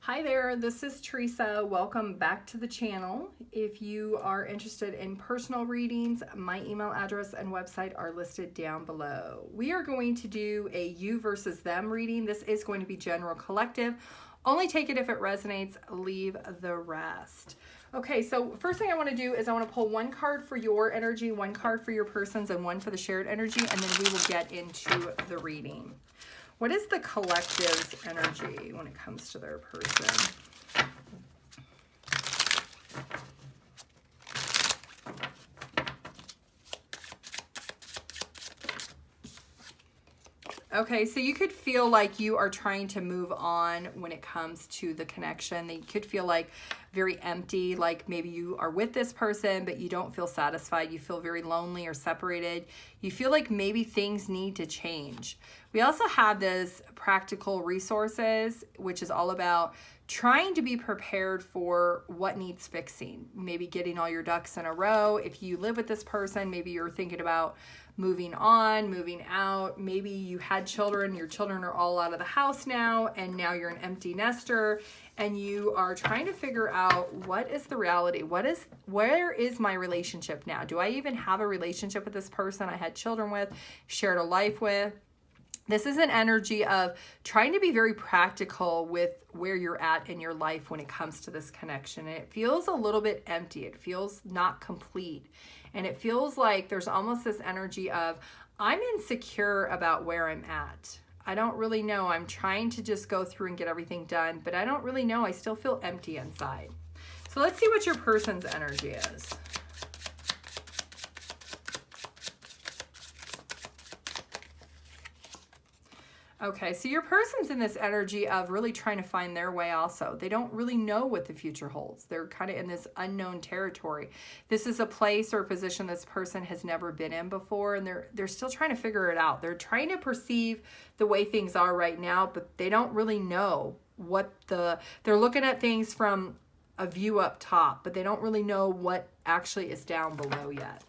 Hi there, this is Teresa. Welcome back to the channel. If you are interested in personal readings, my email address and website are listed down below. We are going to do a you versus them reading. This is going to be general collective. Only take it if it resonates, leave the rest. Okay, so first thing I want to do is I want to pull one card for your energy, one card for your person's, and one for the shared energy, and then we will get into the reading. What is the collective's energy when it comes to their person? Okay, so you could feel like you are trying to move on when it comes to the connection. You could feel like very empty, like maybe you are with this person, but you don't feel satisfied. You feel very lonely or separated. You feel like maybe things need to change. We also have this practical resources, which is all about trying to be prepared for what needs fixing. Maybe getting all your ducks in a row. If you live with this person, maybe you're thinking about moving on, moving out. Maybe you had children, your children are all out of the house now, and now you're an empty nester, and you are trying to figure out what is the reality? Where is my relationship now? Do I even have a relationship with this person I had children with, shared a life with? This is an energy of trying to be very practical with where you're at in your life when it comes to this connection. And it feels a little bit empty. It feels not complete. And it feels like there's almost this energy of, I'm insecure about where I'm at. I don't really know. I'm trying to just go through and get everything done, but I don't really know. I still feel empty inside. So let's see what your person's energy is. Okay, so your person's in this energy of really trying to find their way also. They don't really know what the future holds. They're kind of in this unknown territory. This is a place or a position this person has never been in before, and they're still trying to figure it out. They're trying to perceive the way things are right now, but they don't really know they're looking at things from a view up top, but they don't really know what actually is down below yet.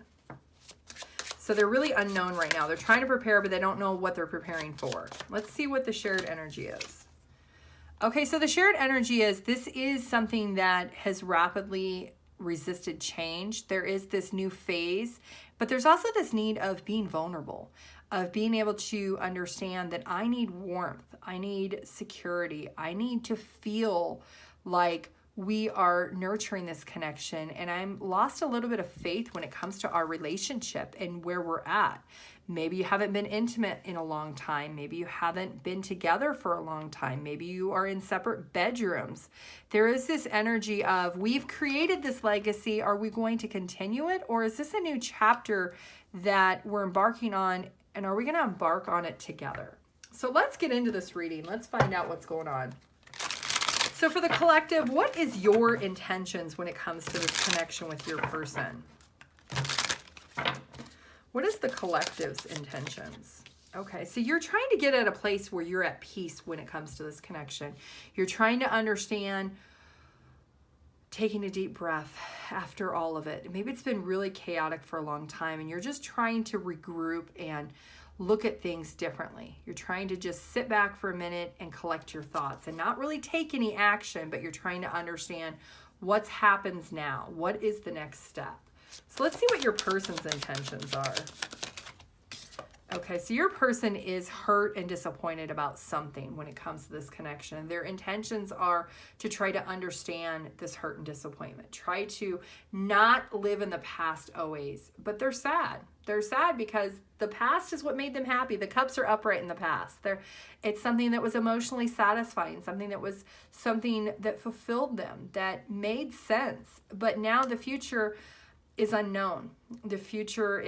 So they're really unknown right now. They're trying to prepare, but they don't know what they're preparing for. Let's see what the shared energy is. Okay, so the shared energy is, this is something that has rapidly resisted change. There is this new phase, but there's also this need of being vulnerable, of being able to understand that I need warmth, I need security, I need to feel like we are nurturing this connection, and I'm lost a little bit of faith when it comes to our relationship and where we're at. Maybe you haven't been intimate in a long time. Maybe you haven't been together for a long time. Maybe you are in separate bedrooms. There is this energy of, we've created this legacy. Are we going to continue it? Or is this a new chapter that we're embarking on, and are we going to embark on it together? So let's get into this reading. Let's find out what's going on. So for the collective, what is your intentions when it comes to this connection with your person? What is the collective's intentions? Okay, so you're trying to get at a place where you're at peace when it comes to this connection. You're trying to understand, taking a deep breath after all of it. Maybe it's been really chaotic for a long time, and you're just trying to regroup and look at things differently. You're trying to just sit back for a minute and collect your thoughts and not really take any action, but you're trying to understand what happens now. What is the next step? So let's see what your person's intentions are. Okay, so your person is hurt and disappointed about something when it comes to this connection. Their intentions are to try to understand this hurt and disappointment. Try to not live in the past always, but they're sad. They're sad because the past is what made them happy. The cups are upright in the past. It's something that was emotionally satisfying, something that fulfilled them, that made sense. But now the future is unknown. The future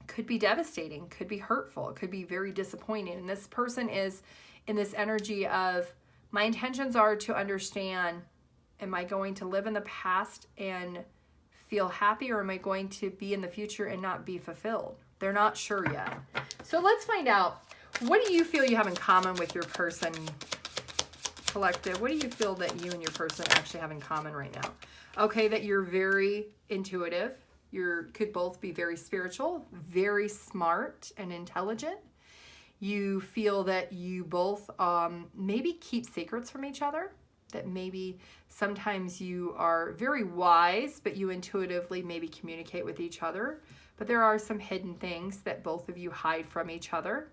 could be devastating, could be hurtful, it could be very disappointing. And this person is in this energy of, my intentions are to understand, am I going to live in the past and feel happy, or am I going to be in the future and not be fulfilled? They're not sure yet. So let's find out, what do you feel you have in common with your person, collective? What do you feel that you and your person actually have in common right now? Okay, that you're very intuitive. You could both be very spiritual, very smart and intelligent. You feel that you both maybe keep secrets from each other. that maybe sometimes you are very wise, but you intuitively maybe communicate with each other. But there are some hidden things that both of you hide from each other.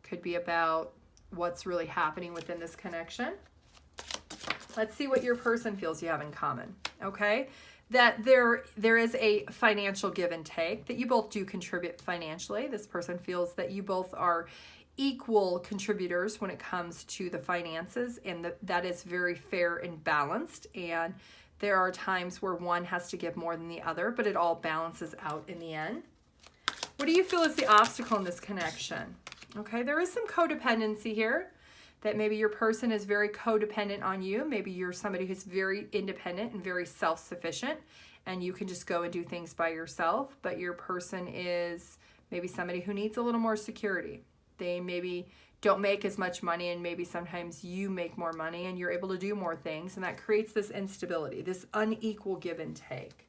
Could be about what's really happening within this connection. Let's see what your person feels you have in common, okay? That there is a financial give and take, that you both do contribute financially. This person feels that you both are equal contributors when it comes to the finances, and that is very fair and balanced. And there are times where one has to give more than the other, but it all balances out in the end. What do you feel is the obstacle in this connection? Okay, there is some codependency here, that maybe your person is very codependent on you. Maybe you're somebody who's very independent and very self-sufficient, and you can just go and do things by yourself, but your person is maybe somebody who needs a little more security. They maybe don't make as much money, and maybe sometimes you make more money and you're able to do more things, and that creates this instability, this unequal give and take.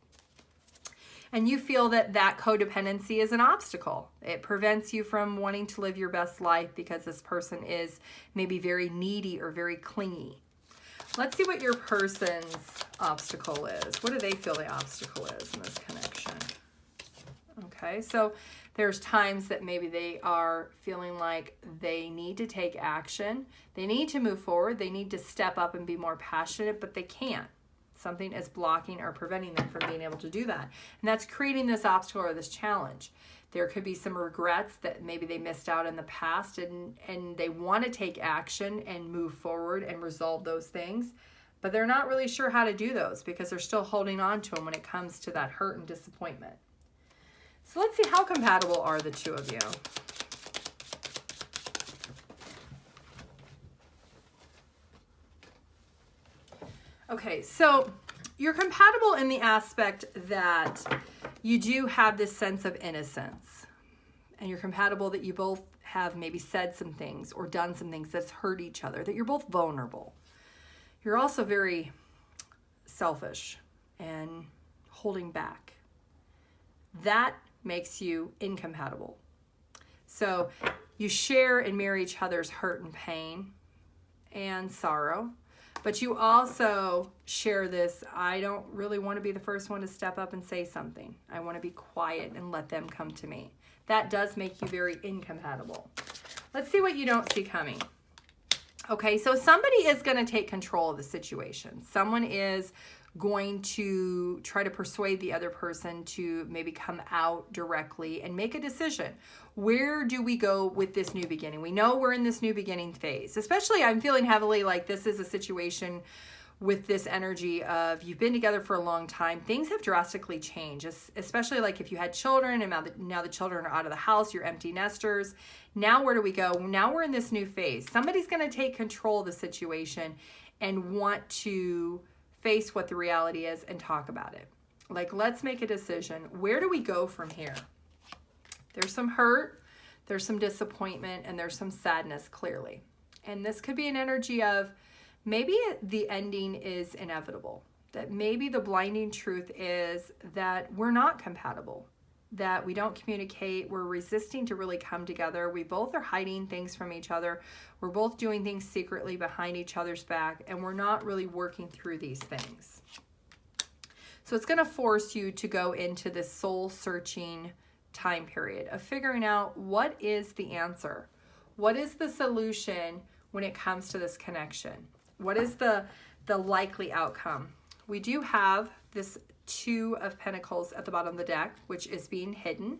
And you feel that that codependency is an obstacle. It prevents you from wanting to live your best life because this person is maybe very needy or very clingy. Let's see what your person's obstacle is. What do they feel the obstacle is in this connection? Okay, so there's times that maybe they are feeling like they need to take action. They need to move forward. They need to step up and be more passionate, but they can't. Something is blocking or preventing them from being able to do that. And that's creating this obstacle or this challenge. There could be some regrets that maybe they missed out in the past, and they want to take action and move forward and resolve those things, but they're not really sure how to do those because they're still holding on to them when it comes to that hurt and disappointment. So let's see, how compatible are the two of you? Okay, so you're compatible in the aspect that you do have this sense of innocence. And you're compatible that you both have maybe said some things or done some things that's hurt each other, that you're both vulnerable. You're also very selfish and holding back. That makes you incompatible. So you share and mirror each other's hurt and pain and sorrow. But you also share this, I don't really want to be the first one to step up and say something. I want to be quiet and let them come to me. That does make you very incompatible. Let's see what you don't see coming. Okay, so somebody is going to take control of the situation. Someone is going to try to persuade the other person to maybe come out directly and make a decision. Where do we go with this new beginning? We know we're in this new beginning phase. Especially, I'm feeling heavily like this is a situation with this energy of you've been together for a long time. Things have drastically changed, especially like if you had children and now the children are out of the house, you're empty nesters. Now where do we go? Now we're in this new phase. Somebody's going to take control of the situation and want to face what the reality is and talk about it. Like, let's make a decision. Where do we go from here? There's some hurt, there's some disappointment, and there's some sadness, clearly. And this could be an energy of maybe the ending is inevitable, that maybe the blinding truth is that we're not compatible, that we don't communicate, we're resisting to really come together, we both are hiding things from each other, we're both doing things secretly behind each other's back, and we're not really working through these things. So it's going to force you to go into this soul-searching time period of figuring out what is the answer, what is the solution when it comes to this connection, what is the likely outcome. We do have this Two of Pentacles at the bottom of the deck, which is being hidden.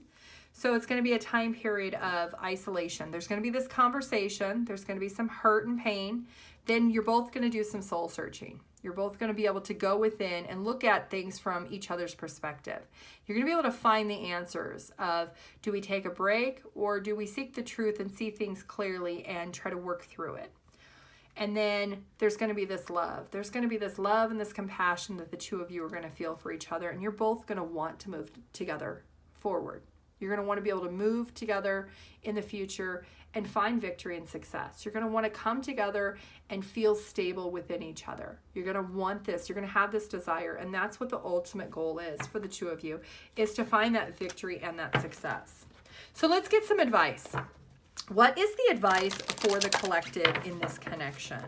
So it's going to be a time period of isolation. There's going to be this conversation. There's going to be some hurt and pain. Then you're both going to do some soul searching. You're both going to be able to go within and look at things from each other's perspective. You're going to be able to find the answers of, do we take a break or do we seek the truth and see things clearly and try to work through it? And then there's going to be this love. There's going to be this love and this compassion that the two of you are going to feel for each other. And you're both going to want to move together forward. You're going to want to be able to move together in the future and find victory and success. You're going to want to come together and feel stable within each other. You're going to want this. You're going to have this desire. And that's what the ultimate goal is for the two of you, is to find that victory and that success. So let's get some advice. What is the advice for the collective in this connection?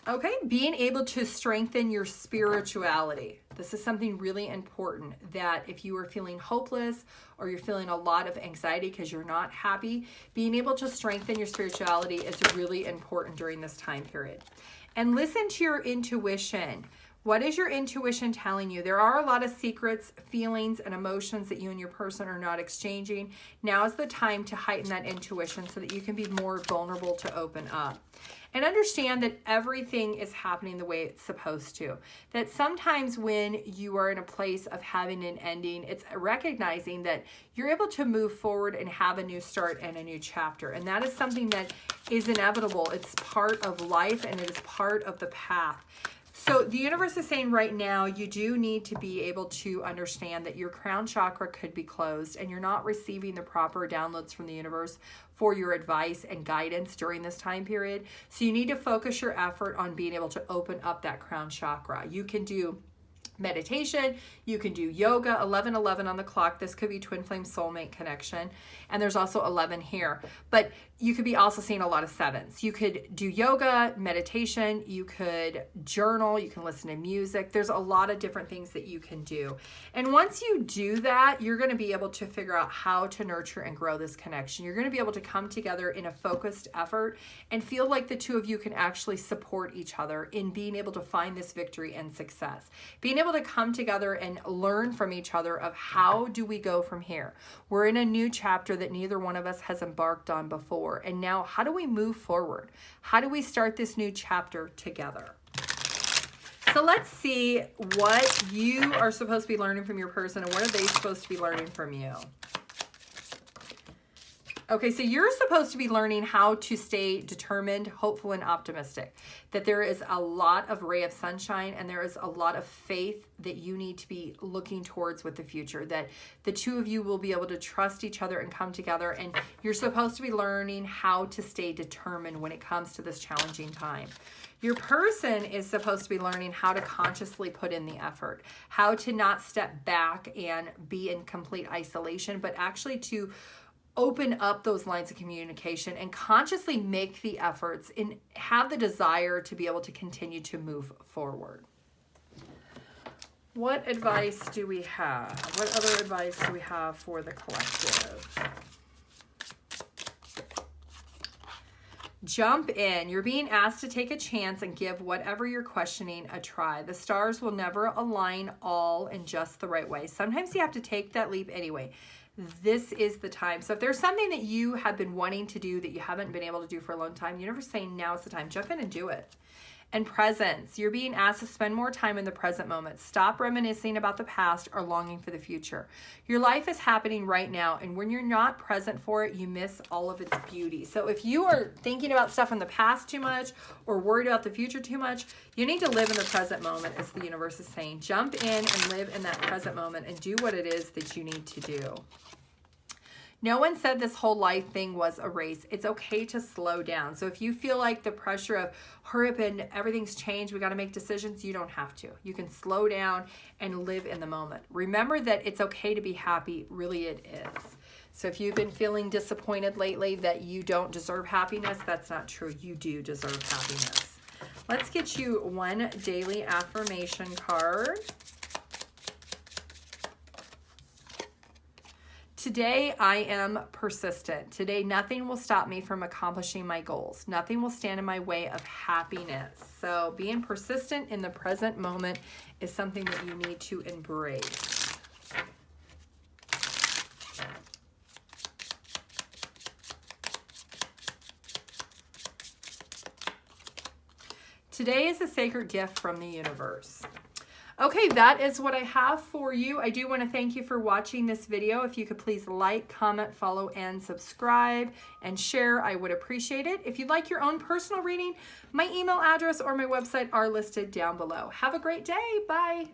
Okay, being able to strengthen your spirituality. This is something really important, that if you are feeling hopeless or you're feeling a lot of anxiety because you're not happy, being able to strengthen your spirituality is really important during this time period. And listen to your intuition. What is your intuition telling you? There are a lot of secrets, feelings, and emotions that you and your person are not exchanging. Now is the time to heighten that intuition so that you can be more vulnerable to open up. And understand that everything is happening the way it's supposed to. That sometimes when you are in a place of having an ending, it's recognizing that you're able to move forward and have a new start and a new chapter. And that is something that is inevitable. It's part of life and it is part of the path. So the universe is saying right now, you do need to be able to understand that your crown chakra could be closed and you're not receiving the proper downloads from the universe for your advice and guidance during this time period. So you need to focus your effort on being able to open up that crown chakra. You can do meditation, you can do yoga, 11:11 on the clock. This could be twin flame soulmate connection. And there's also 11 here. But you could be also seeing a lot of sevens. You could do yoga, meditation, you could journal, you can listen to music. There's a lot of different things that you can do. And once you do that, you're going to be able to figure out how to nurture and grow this connection. You're going to be able to come together in a focused effort and feel like the two of you can actually support each other in being able to find this victory and success. Being able to come together and learn from each other of how do we go from here. We're in a new chapter that neither one of us has embarked on before. And now, how do we move forward? How do we start this new chapter together? So let's see what you are supposed to be learning from your person and what are they supposed to be learning from you. Okay, so you're supposed to be learning how to stay determined, hopeful, and optimistic. That there is a lot of ray of sunshine and there is a lot of faith that you need to be looking towards with the future. That the two of you will be able to trust each other and come together. And you're supposed to be learning how to stay determined when it comes to this challenging time. Your person is supposed to be learning how to consciously put in the effort. How to not step back and be in complete isolation, but actually to open up those lines of communication and consciously make the efforts and have the desire to be able to continue to move forward. What advice do we have? What other advice do we have for the collective? Jump in. You're being asked to take a chance and give whatever you're questioning a try. The stars will never align all in just the right way. Sometimes you have to take that leap anyway. This is the time. So if there's something that you have been wanting to do that you haven't been able to do for a long time, you're never saying now is the time. Jump in and do it. And presence. You're being asked to spend more time in the present moment. Stop reminiscing about the past or longing for the future. Your life is happening right now, and when you're not present for it, you miss all of its beauty. So if you are thinking about stuff in the past too much or worried about the future too much, you need to live in the present moment, as the universe is saying. Jump in and live in that present moment and do what it is that you need to do. No one said this whole life thing was a race. It's okay to slow down. So if you feel like the pressure of hurry up and everything's changed, we got to make decisions, you don't have to. You can slow down and live in the moment. Remember that it's okay to be happy. Really, it is. So if you've been feeling disappointed lately that you don't deserve happiness, that's not true. You do deserve happiness. Let's get you one daily affirmation card. Today, I am persistent. Today, nothing will stop me from accomplishing my goals. Nothing will stand in my way of happiness. So being persistent in the present moment is something that you need to embrace. Today is a sacred gift from the universe. Okay, that is what I have for you. I do want to thank you for watching this video. If you could please like, comment, follow, and subscribe, and share, I would appreciate it. If you'd like your own personal reading, my email address or my website are listed down below. Have a great day. Bye.